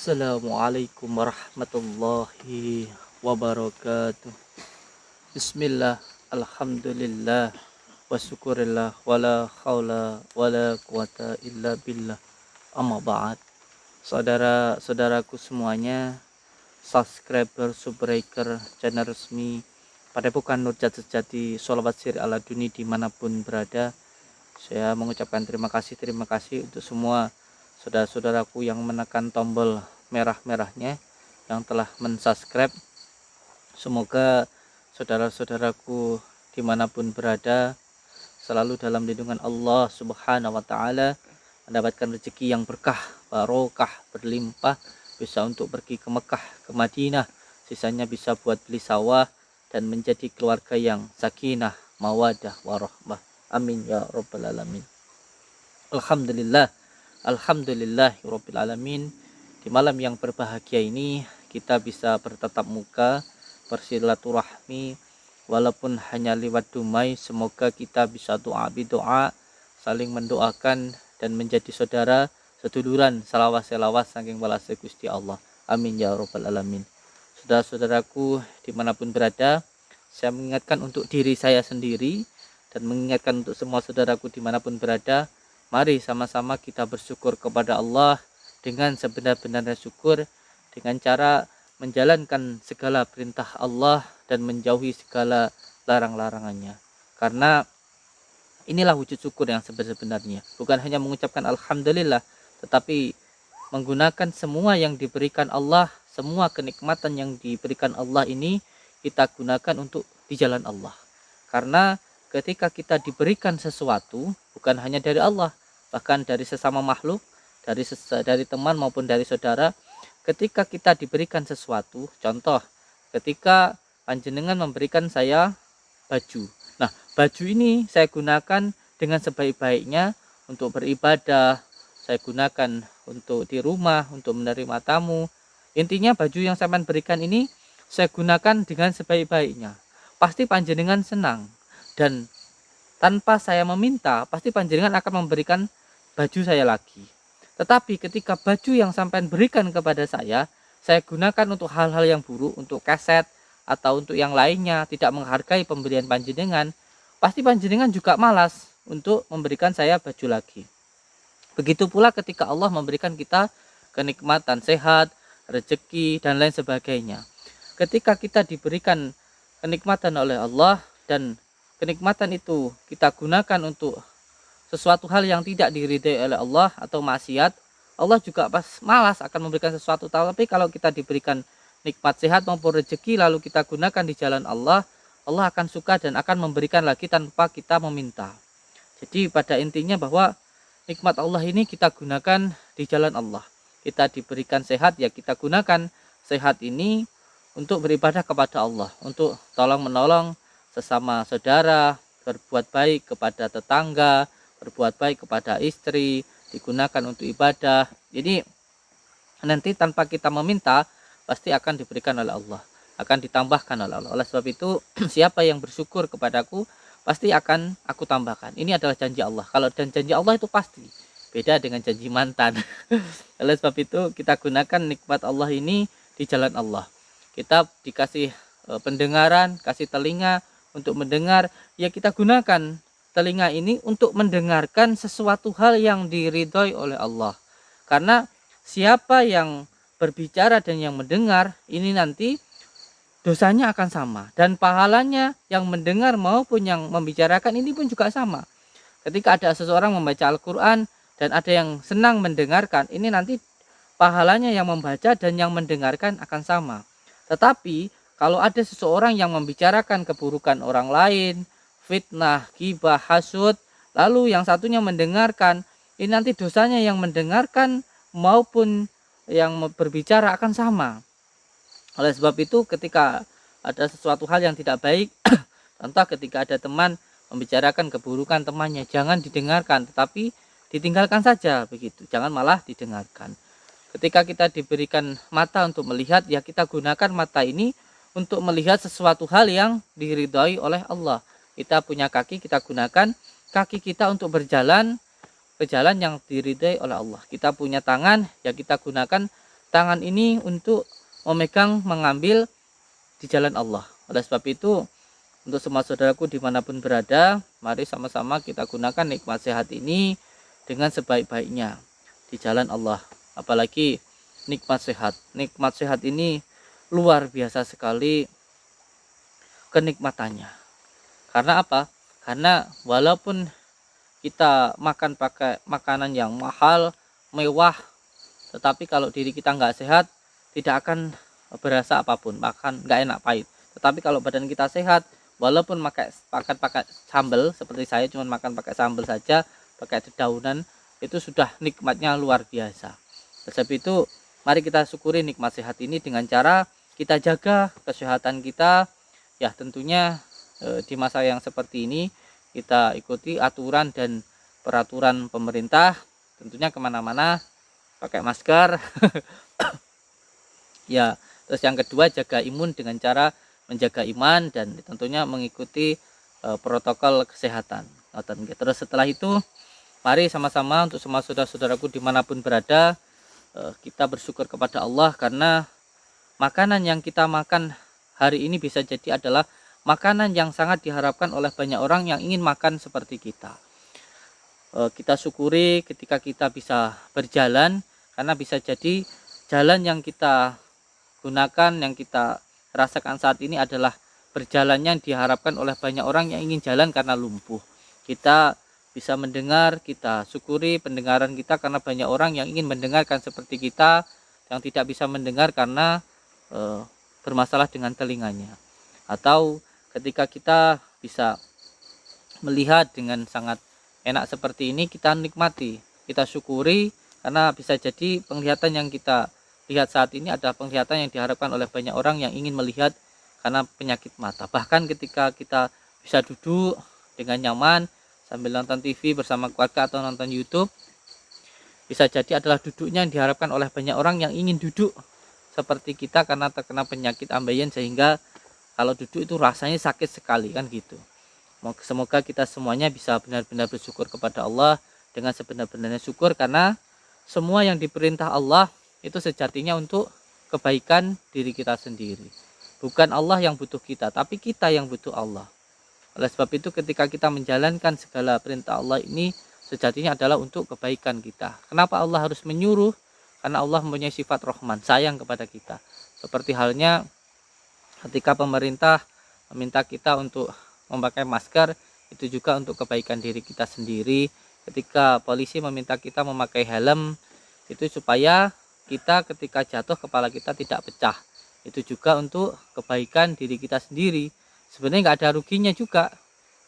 Assalamualaikum warahmatullahi wabarakatuh. Bismillah, alhamdulillah, wa syukurillah, wala khawla wala quwata illa billah. Amma ba'd. Saudara-saudaraku semuanya, subscriber, subbreaker, channel resmi Padepokan Nurjat Sejati Sholawat Siri ala Duni dimanapun berada, saya mengucapkan terima kasih untuk semua saudara-saudaraku yang menekan tombol merah-merahnya, yang telah mensubscribe. Semoga saudara-saudaraku dimanapun berada selalu dalam lindungan Allah Subhanahu wa Ta'ala, mendapatkan rezeki yang berkah, barokah, berlimpah, bisa untuk pergi ke Mekah, ke Madinah, sisanya bisa buat beli sawah dan menjadi keluarga yang sakinah, mawadah, warahmah. Amin ya rabbal alamin. Alhamdulillah, alhamdulillahirabbil alamin. Di malam yang berbahagia ini kita bisa bertatap muka, bersilaturahmi, walaupun hanya lewat dumai. Semoga kita bisa doa bidoa, saling mendoakan dan menjadi saudara seduluran, salawas saking walase Gusti Allah. Amin ya rabbal alamin. Saudara-saudaraku dimanapun berada, saya mengingatkan untuk diri saya sendiri dan mengingatkan untuk semua saudaraku dimanapun berada, mari sama-sama kita bersyukur kepada Allah dengan sebenar-benarnya syukur, dengan cara menjalankan segala perintah Allah dan menjauhi segala larang-larangannya. Karena inilah wujud syukur yang sebenarnya. Bukan hanya mengucapkan alhamdulillah, tetapi menggunakan semua yang diberikan Allah, semua kenikmatan yang diberikan Allah ini kita gunakan untuk di jalan Allah. Karena ketika kita diberikan sesuatu, bukan hanya dari Allah, bahkan dari sesama makhluk, dari teman maupun dari saudara, ketika kita diberikan sesuatu, contoh, ketika panjenengan memberikan saya baju. Nah, baju ini saya gunakan dengan sebaik-baiknya untuk beribadah, saya gunakan untuk di rumah, untuk menerima tamu. Intinya baju yang saya berikan ini saya gunakan dengan sebaik-baiknya. Pasti panjenengan senang. Dan tanpa saya meminta, pasti panjenengan akan memberikan baju saya lagi. Tetapi ketika baju yang sampean berikan kepada saya gunakan untuk hal-hal yang buruk, untuk kaset atau untuk yang lainnya, tidak menghargai pemberian panjenengan, pasti panjenengan juga malas untuk memberikan saya baju lagi. Begitu pula ketika Allah memberikan kita kenikmatan, sehat, rezeki, dan lain sebagainya. Ketika kita diberikan kenikmatan oleh Allah dan kenikmatan itu kita gunakan untuk sesuatu hal yang tidak diridai oleh Allah atau maksiat, Allah juga pas malas akan memberikan sesuatu. Tapi kalau kita diberikan nikmat sehat maupun rezeki lalu kita gunakan di jalan Allah, Allah akan suka dan akan memberikan lagi tanpa kita meminta. Jadi pada intinya bahwa nikmat Allah ini kita gunakan di jalan Allah. Kita diberikan sehat, ya kita gunakan sehat ini untuk beribadah kepada Allah, untuk tolong menolong sesama saudara, berbuat baik kepada tetangga, berbuat baik kepada istri, digunakan untuk ibadah. Jadi nanti tanpa kita meminta pasti akan diberikan oleh Allah, akan ditambahkan oleh Allah. Oleh sebab itu siapa yang bersyukur kepadaku pasti akan aku tambahkan. Ini adalah janji Allah. Kalau dan janji Allah itu pasti beda dengan janji mantan. Oleh sebab itu kita gunakan nikmat Allah ini di jalan Allah. Kita dikasih pendengaran, kasih telinga untuk mendengar, ya kita gunakan telinga ini untuk mendengarkan sesuatu hal yang diridhoi oleh Allah. Karena siapa yang berbicara dan yang mendengar ini nanti dosanya akan sama, dan pahalanya yang mendengar maupun yang membicarakan ini pun juga sama. Ketika ada seseorang membaca Al-Quran dan ada yang senang mendengarkan, ini nanti pahalanya yang membaca dan yang mendengarkan akan sama. Tetapi kalau ada seseorang yang membicarakan keburukan orang lain, fitnah, ghibah, hasud, lalu yang satunya mendengarkan, ini nanti dosanya yang mendengarkan maupun yang berbicara akan sama. Oleh sebab itu ketika ada sesuatu hal yang tidak baik, contoh ketika ada teman membicarakan keburukan temannya, jangan didengarkan, tetapi ditinggalkan saja begitu, jangan malah didengarkan. Ketika kita diberikan mata untuk melihat, ya kita gunakan mata ini untuk melihat sesuatu hal yang diridhai oleh Allah. Kita punya kaki, kita gunakan kaki kita untuk berjalan ke jalan yang diridhai oleh Allah. Kita punya tangan, ya kita gunakan tangan ini untuk memegang, mengambil di jalan Allah. Oleh sebab itu, untuk semua saudaraku dimanapun berada, mari sama-sama kita gunakan nikmat sehat ini dengan sebaik-baiknya di jalan Allah. Apalagi nikmat sehat. Nikmat sehat ini luar biasa sekali kenikmatannya. Karena apa? Karena walaupun kita makan pakai makanan yang mahal, mewah, tetapi kalau diri kita nggak sehat, tidak akan berasa apapun, makan nggak enak, pahit. Tetapi kalau badan kita sehat, walaupun pakai sambal, seperti saya cuma makan pakai sambal saja, pakai dedaunan, itu sudah nikmatnya luar biasa. Sebab itu, mari kita syukuri nikmat sehat ini dengan cara kita jaga kesehatan kita. Ya tentunya di masa yang seperti ini kita ikuti aturan dan peraturan pemerintah, tentunya kemana-mana pakai masker. Ya, terus yang kedua, jaga imun dengan cara menjaga iman dan tentunya mengikuti protokol kesehatan. Terus setelah itu, mari sama-sama untuk semua saudara-saudaraku dimanapun berada, kita bersyukur kepada Allah karena makanan yang kita makan hari ini bisa jadi adalah makanan yang sangat diharapkan oleh banyak orang yang ingin makan seperti kita. Kita syukuri ketika kita bisa berjalan, karena bisa jadi jalan yang kita gunakan, yang kita rasakan saat ini adalah berjalannya yang diharapkan oleh banyak orang yang ingin jalan karena lumpuh. Kita bisa mendengar, kita syukuri pendengaran kita karena banyak orang yang ingin mendengarkan seperti kita, yang tidak bisa mendengar karena bermasalah dengan telinganya. Atau ketika kita bisa melihat dengan sangat enak seperti ini, kita nikmati, kita syukuri, karena bisa jadi penglihatan yang kita lihat saat ini adalah penglihatan yang diharapkan oleh banyak orang yang ingin melihat karena penyakit mata. Bahkan ketika kita bisa duduk dengan nyaman sambil nonton TV bersama keluarga atau nonton YouTube, bisa jadi adalah duduknya yang diharapkan oleh banyak orang yang ingin duduk seperti kita karena terkena penyakit ambeien, sehingga kalau duduk itu rasanya sakit sekali kan gitu. Semoga kita semuanya bisa benar-benar bersyukur kepada Allah dengan sebenar-benarnya syukur, karena semua yang diperintah Allah itu sejatinya untuk kebaikan diri kita sendiri. Bukan Allah yang butuh kita, tapi kita yang butuh Allah. Oleh sebab itu ketika kita menjalankan segala perintah Allah ini sejatinya adalah untuk kebaikan kita. Kenapa Allah harus menyuruh? Karena Allah mempunyai sifat Rahman, sayang kepada kita. Seperti halnya ketika pemerintah meminta kita untuk memakai masker, itu juga untuk kebaikan diri kita sendiri. Ketika polisi meminta kita memakai helm, itu supaya kita ketika jatuh kepala kita tidak pecah. Itu juga untuk kebaikan diri kita sendiri. Sebenarnya nggak ada ruginya juga.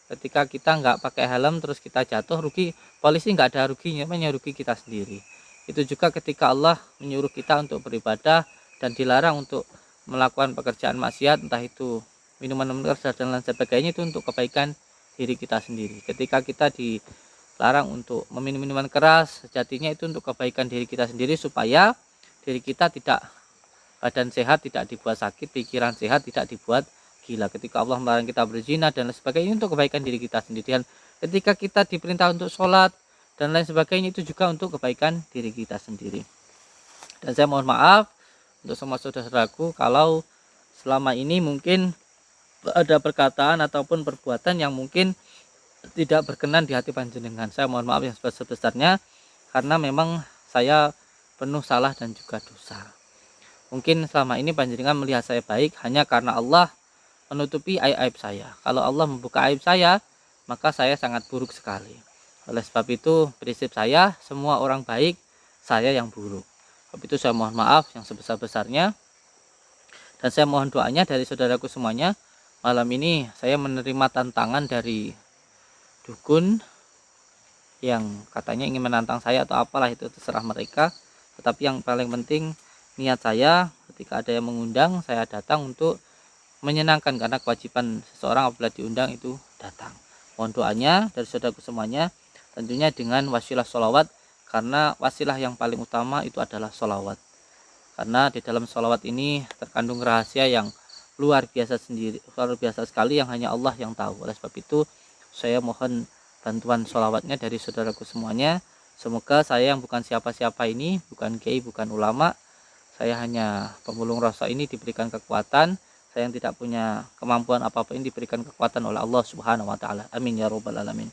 Ketika kita nggak pakai helm terus kita jatuh, rugi polisi nggak ada ruginya, hanya rugi kita sendiri. Itu juga ketika Allah menyuruh kita untuk beribadah dan dilarang untuk melakukan pekerjaan maksiat, entah itu minuman keras dan lain sebagainya, itu untuk kebaikan diri kita sendiri. Ketika kita dilarang untuk meminum minuman keras, sejatinya itu untuk kebaikan diri kita sendiri, supaya diri kita tidak, badan sehat tidak dibuat sakit, pikiran sehat tidak dibuat gila. Ketika Allah melarang kita berzina dan lain sebagainya, untuk kebaikan diri kita sendiri. Dan ketika kita diperintah untuk sholat dan lain sebagainya, itu juga untuk kebaikan diri kita sendiri. Dan saya mohon maaf untuk semua saudara-saudaraku kalau selama ini mungkin ada perkataan ataupun perbuatan yang mungkin tidak berkenan di hati panjenengan. Saya mohon maaf yang sebesar-besarnya, karena memang saya penuh salah dan juga dosa. Mungkin selama ini panjenengan melihat saya baik hanya karena Allah menutupi aib-aib saya. Kalau Allah membuka aib saya, maka saya sangat buruk sekali. Oleh sebab itu prinsip saya, semua orang baik, saya yang buruk. Sebab itu saya mohon maaf yang sebesar-besarnya, dan saya mohon doanya dari saudaraku semuanya. Malam ini saya menerima tantangan dari dukun yang katanya ingin menantang saya atau apalah, itu terserah mereka. Tetapi yang paling penting niat saya, ketika ada yang mengundang saya datang untuk menyenangkan, karena kewajiban seseorang apabila diundang itu datang. Mohon doanya dari saudaraku semuanya, tentunya dengan wasilah sholawat, karena wasilah yang paling utama itu adalah sholawat. Karena di dalam sholawat ini terkandung rahasia yang luar biasa sekali, yang hanya Allah yang tahu. Oleh sebab itu saya mohon bantuan sholawatnya dari saudaraku semuanya. Semoga saya yang bukan siapa-siapa ini, bukan kiai, bukan ulama, Saya hanya pemulung rasa ini diberikan kekuatan, saya yang tidak punya kemampuan apa-apa ini diberikan kekuatan oleh Allah Subhanahu wa taala. Amin ya rabbal alamin.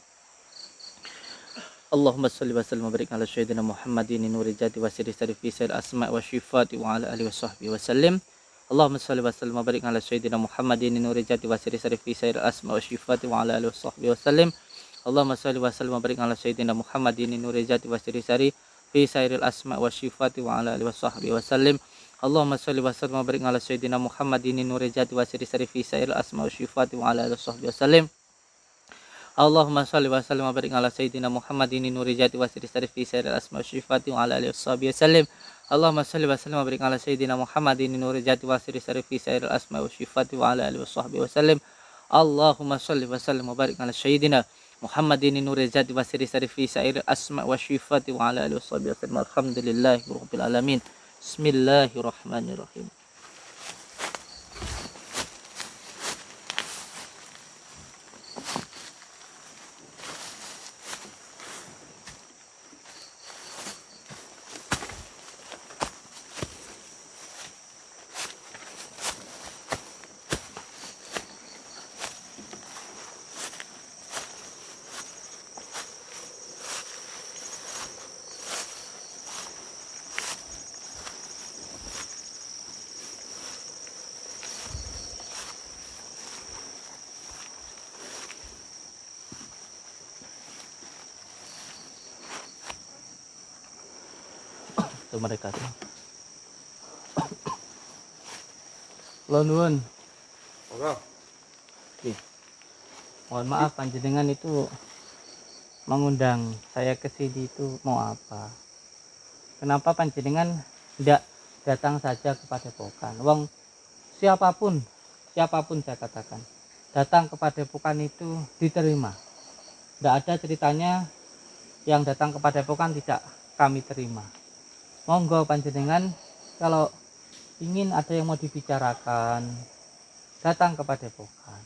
Allahumma salli wa sallim wa barik ala sayyidina Muhammadin nuri jati wa sirri fi sir asma wa syifati wa ala alihi wa sahbihi wa sallim. Allahumma salli wa sallim wa barik ala sayyidina Muhammadin nuri jati wa sirri fi sir asma wa syifati wa ala alihi wa sahbihi wa sallim. Allahumma salli wa sallim wa barik ala sayyidina Muhammadin nuri jati wa sirri fi sir asma wa syifati wa ala alihi wa sahbihi wa sallim. Allahumma salli wa sallim wa barik ala sayyidina Muhammadin nuri jati wa sirri fi sir asma wa syifati wa ala alihi wa sahbihi wa sallim. Allahumma salli wa sallim wa barik ala sayyidina Muhammadin nuri jati wa sirri fi sirril asma wa syifati wa ala alihi washabihi wasallim. Allahumma salli wa sallim wa barik ala sayyidina Muhammadin nuri jati wa sirri fi sirril asma wa syifati wa ala alihi washabihi wasallim. Allahumma salli wa sallim wa barik ala sayyidina Muhammadin nuri jati wa sirri fi sirril asma wa syifati wa ala alihi washabihi wasallam. Alhamdulillahi rabbil alamin. Bismillahirrahmanirrahim. Tuh mereka tuh. Nuwun. Oke. Mohon maaf panjenengan itu mengundang saya ke sini itu mau apa? Kenapa panjenengan tidak datang saja ke Padepokan? Wong siapapun saya katakan, datang ke Padepokan itu diterima. Tidak ada ceritanya yang datang ke Padepokan tidak kami terima. Monggo panjenengan kalau ingin ada yang mau dibicarakan datang ke Padepokan.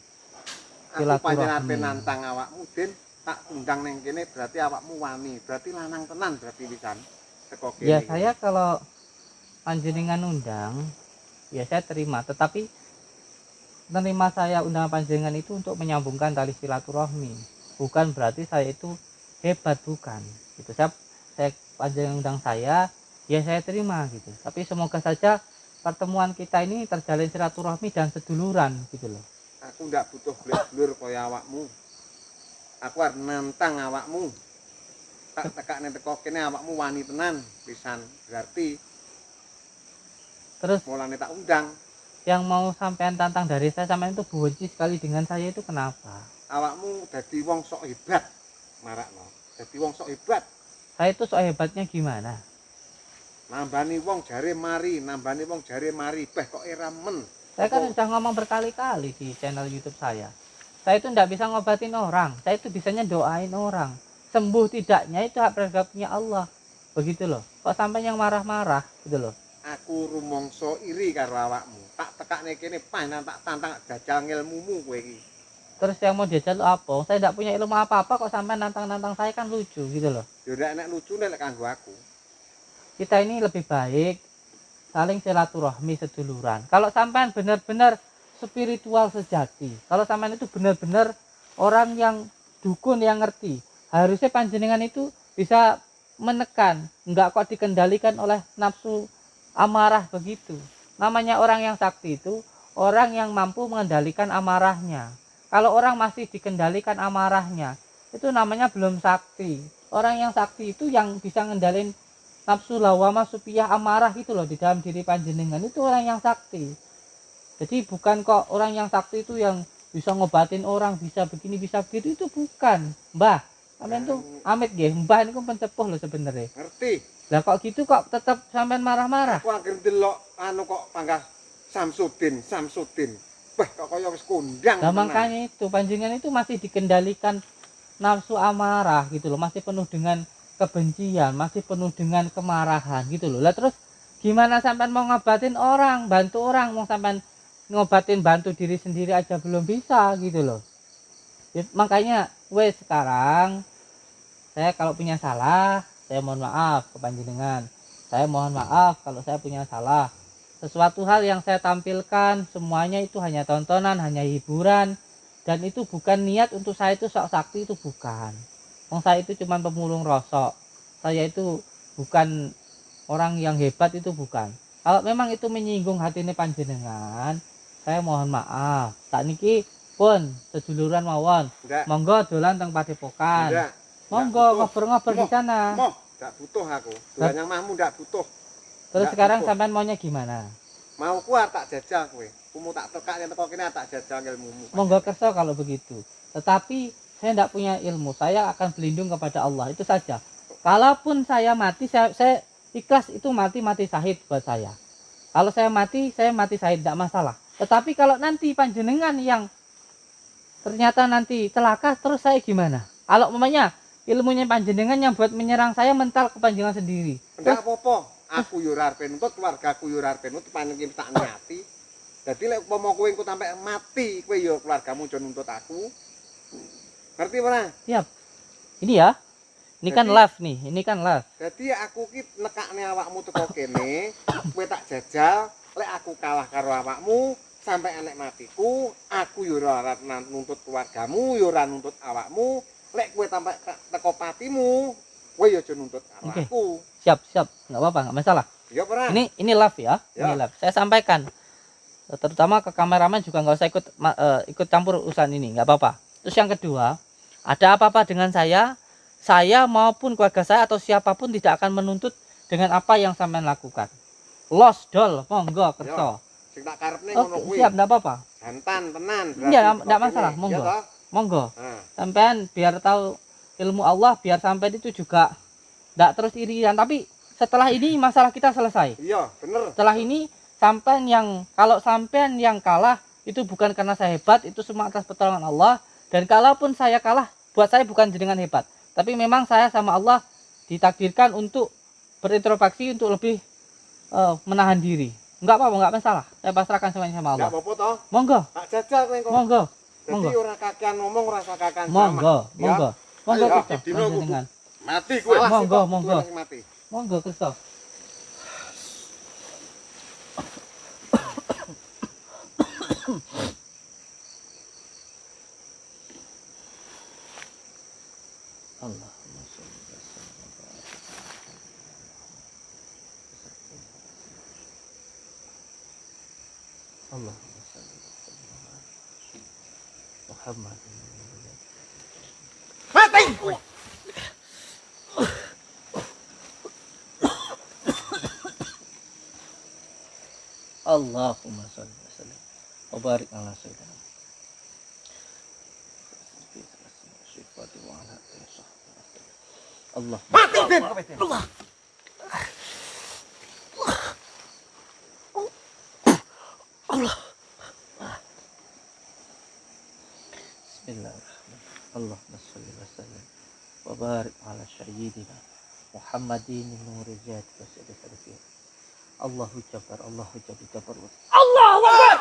Aku panjenengan penantang awakmu Den, tak undang neng kene berarti awakmu wani, berarti lanang tenan berarti pisan teko kene. Ya saya kalau panjenengan undang ya saya terima, tetapi menerima saya undangan panjenengan itu untuk menyambungkan tali silaturahmi. Bukan berarti saya itu hebat, bukan. Gitu. Saya panjenengan undang saya, ya saya terima gitu. Tapi semoga saja pertemuan kita ini terjalin silaturahmi dan seduluran gitu loh. Aku ndak butuh blur kaya awakmu. Aku arep nantang awakmu. Tak tekakne teko kene awakmu wani tenan pisan. Berarti terus mulane tak undang. Yang mau sampean tantang dari saya, sampean itu benci sekali dengan saya itu kenapa? Awakmu dadi wong sok hebat. Marakno. Dadi wong sok hebat. Saya itu sok hebatnya gimana? Nambani wong jare mari, beh kok remen. Saya kan sudah ngomong berkali-kali di channel YouTube saya. Saya itu tidak bisa ngobatin orang, saya itu bisanya doain orang. Sembuh tidaknya itu hak prerogatifnya Allah. Begitu loh. Kok sampai yang marah-marah gitu loh. Aku rumangsa iri karo awakmu. Tak tekakne kene panen tak tantang jajal ngilmumu kowe iki. Terus yang mau diajak lu apa? Saya tidak punya ilmu apa-apa kok sampai nantang-nantang saya, kan lucu gitu loh. Ya nek lucune lek kanggo aku. Kita ini lebih baik saling silaturahmi seduluran. Kalau sampean benar-benar spiritual sejati, kalau sampean itu benar-benar orang yang dukun yang ngerti, harusnya panjenengan itu bisa menekan, enggak kok dikendalikan oleh nafsu amarah begitu. Namanya orang yang sakti itu orang yang mampu mengendalikan amarahnya. Kalau orang masih dikendalikan amarahnya, itu namanya belum sakti. Orang yang sakti itu yang bisa ngendalin nafsu lawamah supiyah amarah itu loh di dalam diri panjenengan, itu orang yang sakti. Jadi bukan kok orang yang sakti itu yang bisa ngobatin orang, bisa begini bisa begitu, itu bukan. Mbah, sampean tuh amit nggih, mbah niku pencepuh loh sebenarnya. Ngerti? Lah kok gitu kok tetap sampean marah-marah? Aku anggere ndelok anu kok panggah Samsudin. Beh kok kaya wis kondang. Nah makanya itu panjenengan itu masih dikendalikan nafsu amarah gitu loh, masih penuh dengan kebencian, masih penuh dengan kemarahan gitu loh. Lah terus gimana sampean mau ngobatin orang, bantu orang, mau sampean ngobatin bantu diri sendiri aja belum bisa gitu loh. Ya, makanya wes sekarang saya kalau punya salah, saya mohon maaf ke panjenengan. Saya mohon maaf kalau saya punya salah. Sesuatu hal yang saya tampilkan semuanya itu hanya tontonan, hanya hiburan, dan itu bukan niat untuk saya itu sok sakti, itu bukan. Wong saya itu cuma pemulung rosok. Saya itu bukan orang yang hebat, itu bukan. Kalau memang itu menyinggung hatinya panjenengan, saya mohon maaf. Tak niki pun seduluran mawon. Enggak. Monggo dolan teng Padepokan. Enggak. Monggo ngobrol-ngobrol di sana. Enggak butuh aku. Dolan yang mahmu enggak butuh. Terus Enggak sekarang butuh. sampean maunya gimana? Mau kuat tak jajal kowe. Kumu tak tekak yen teko kene tak jajal ilmumu. Monggo kerso kalau begitu. Tetapi saya tidak punya ilmu. Saya akan berlindung kepada Allah. Itu saja. Kalaupun saya mati, saya ikhlas itu mati syahid buat saya. Kalau saya mati syahid, tidak masalah. Tetapi kalau nanti panjenengan yang ternyata nanti celaka, terus saya gimana? Kalau umpamanya ilmunya panjenengan yang buat menyerang saya, mental ke panjenengan sendiri. Enggak apa-apa. Aku yo ora arep nuntut, keluargaku yo ora arep nuntut, panjenengan tak niati. Dadi lek umpama kowe engko sampe mati, kowe yo keluargamu aja nuntut aku. Ngerti ora? Siap. Ini ya. Ini kan Jadi- live nih. Ini kan live. Jadi aku ki nekakne awakmu teko kene, kowe tak jajal, lek aku kalah karo awakmu, sampai enek matiku, aku yo ora nuntut keluargamu, yo ora nuntut awakmu. Lek kowe sampai teko patimu, kowe yo aja nuntut karo Oke. aku. Siap. Nggak apa-apa, nggak masalah. Ya ora? Ini live ya. Ya. Ini live. Saya sampaikan. Terutama ke kameramen juga nggak usah ikut campur urusan ini, nggak apa-apa. Terus yang kedua, ada apa-apa dengan saya maupun keluarga saya atau siapapun tidak akan menuntut dengan apa yang sampean lakukan. Los dol, monggo kerso. Sing tak karepne Oke, ngono kuwi. siap, enggak apa-apa. Jantan tenan. Iya, berarti enggak teko masalah, kene. monggo. Ya toh? Monggo. Nah, Sampean biar tahu ilmu Allah, biar sampai itu juga enggak terus irian. Tapi setelah ini masalah kita selesai. iya, bener. Setelah ini kalau sampean yang kalah itu bukan karena saya hebat, itu semua atas pertolongan Allah. Dan kalaupun saya kalah, buat saya bukan jenengan hebat, tapi memang saya sama Allah ditakdirkan untuk berintrospeksi, untuk lebih menahan diri. Enggak apa-apa, enggak masalah. Saya pasrahkan semuanya sama Allah. Enggak apa-apa toh. Monggo, Tak jajal kowe engko. monggo, Jadi monggo, ora kakean ngomong, ora usah kakean monggo, ceramah. monggo, monggo Ayo, Kristo, dino aku, Bu. panjenengan. Mati kowe. Monggo, monggo. Mati. Monggo Kristo. Allahumma sholli wa sallim wa barik. Allahumma sholli wa sallim wa barik. Muhammad. Mati. Allahumma sholli wa sallim wa barik ala sayyidina Allah. Mati den kowe den. Bismillahirrahmanirrahim. Allahumma sholli wa sallim wa barik ala sayyidina Muhammadin nuril jihad wa sayyidina Allahu Jabbar, Allahu Jabbar. Allahu Akbar.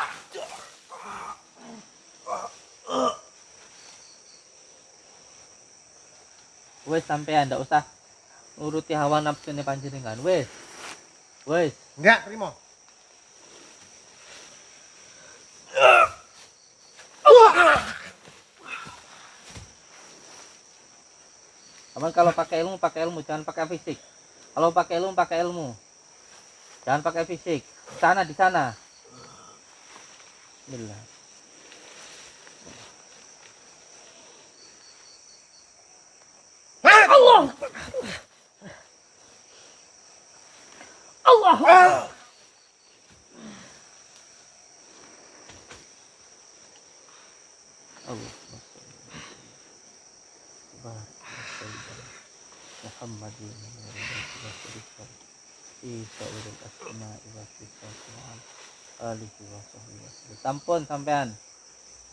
Wes sampean ndak usah nuruti hawa nafsu ne panjenengan. Wes. Wes. Enggak, terima. Aman kalau pakai ilmu, jangan pakai fisik. Kalau pakai ilmu. Jangan pakai fisik. Di sana. Bismillah. Allah. Allah. Muhammadin sampun sampean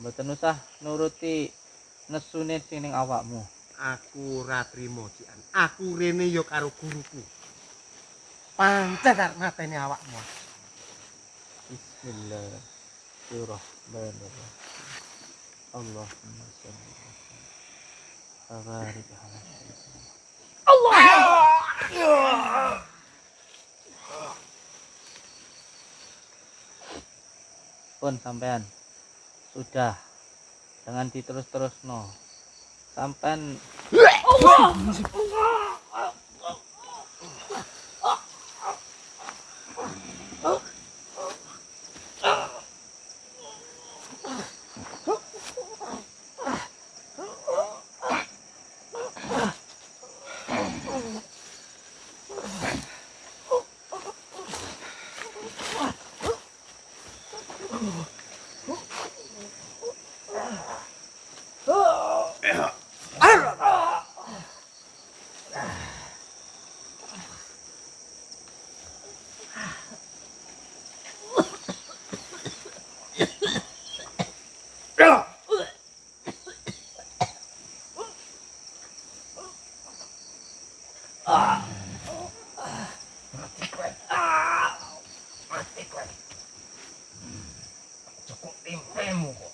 mboten usah nuruti nesune sing ning awakmu. Aku ora trimo cian. Aku rene ya karo guruku. Pancen arep mateni awakmu. Bismillahirrahmanirrahim. Allahumma shalli wa barik ala sayyidina Allah. pun sampean sudah, jangan diterus-terus no sampean. Cukup timpemu kok.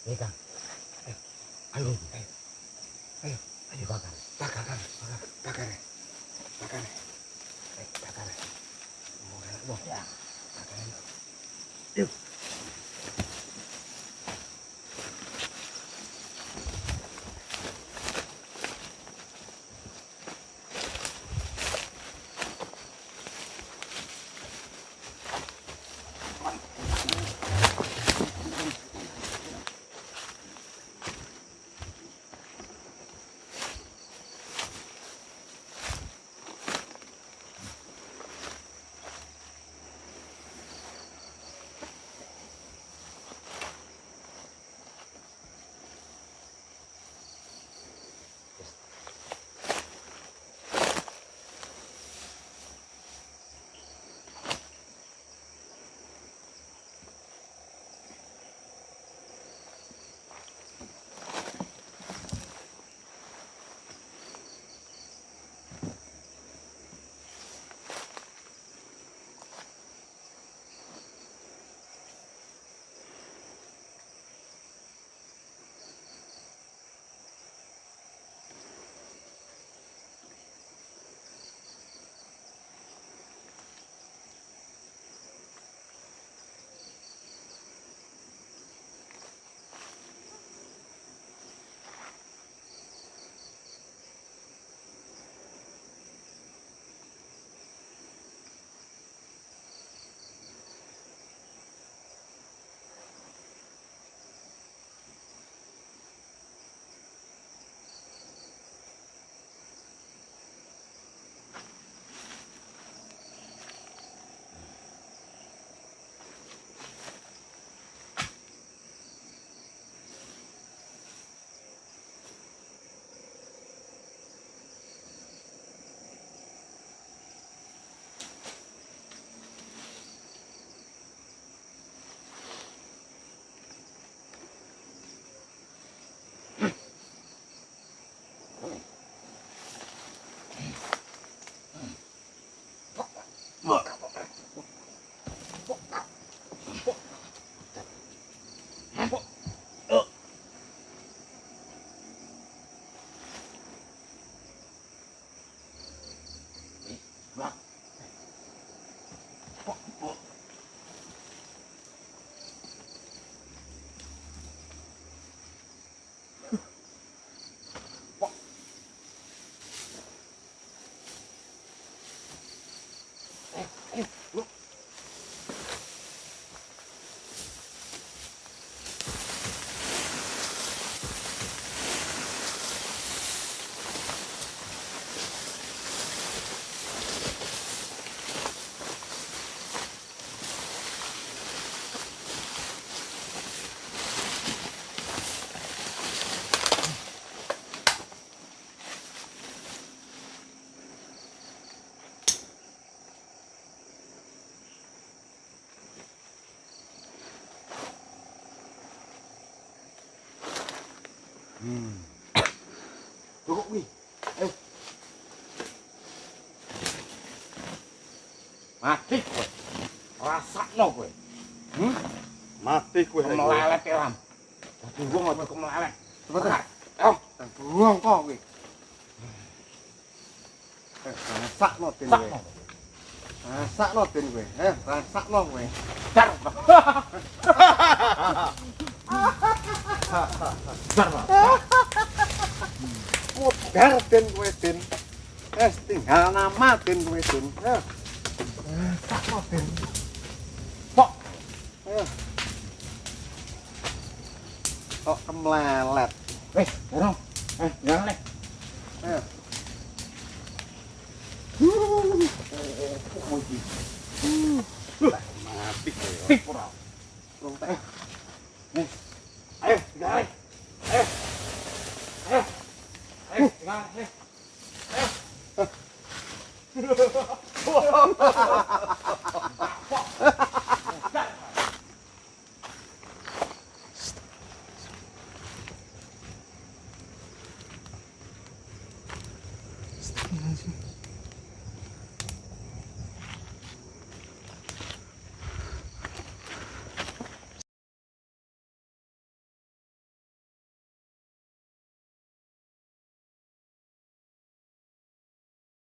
Ini Kang. Ayo. Ayo bakar. Bakar. Bakar. Wah, ya. Bakar. Yuk. Cukup nih. Ayo. Mati kowe. Rasakno kowe. Mati kowe. Melelet ya, Lam. Dadi wong aja kok melelet. Sebentar. Ayo, buang kok kowe. Rasakno den kowe. Rasakno den kowe. Rasakno kowe. Dar. Mudar den kowe den. Tinggal nama den kowe den. Rasakno den. Kok. Kok kemlelet. Wis, dorong. Jangan nih. Mati kowe. Tik ora. Rong teh. Nih. Ayo, tinggal. Ayo. Ayo. Ayo, tinggal. Nih. Ayo.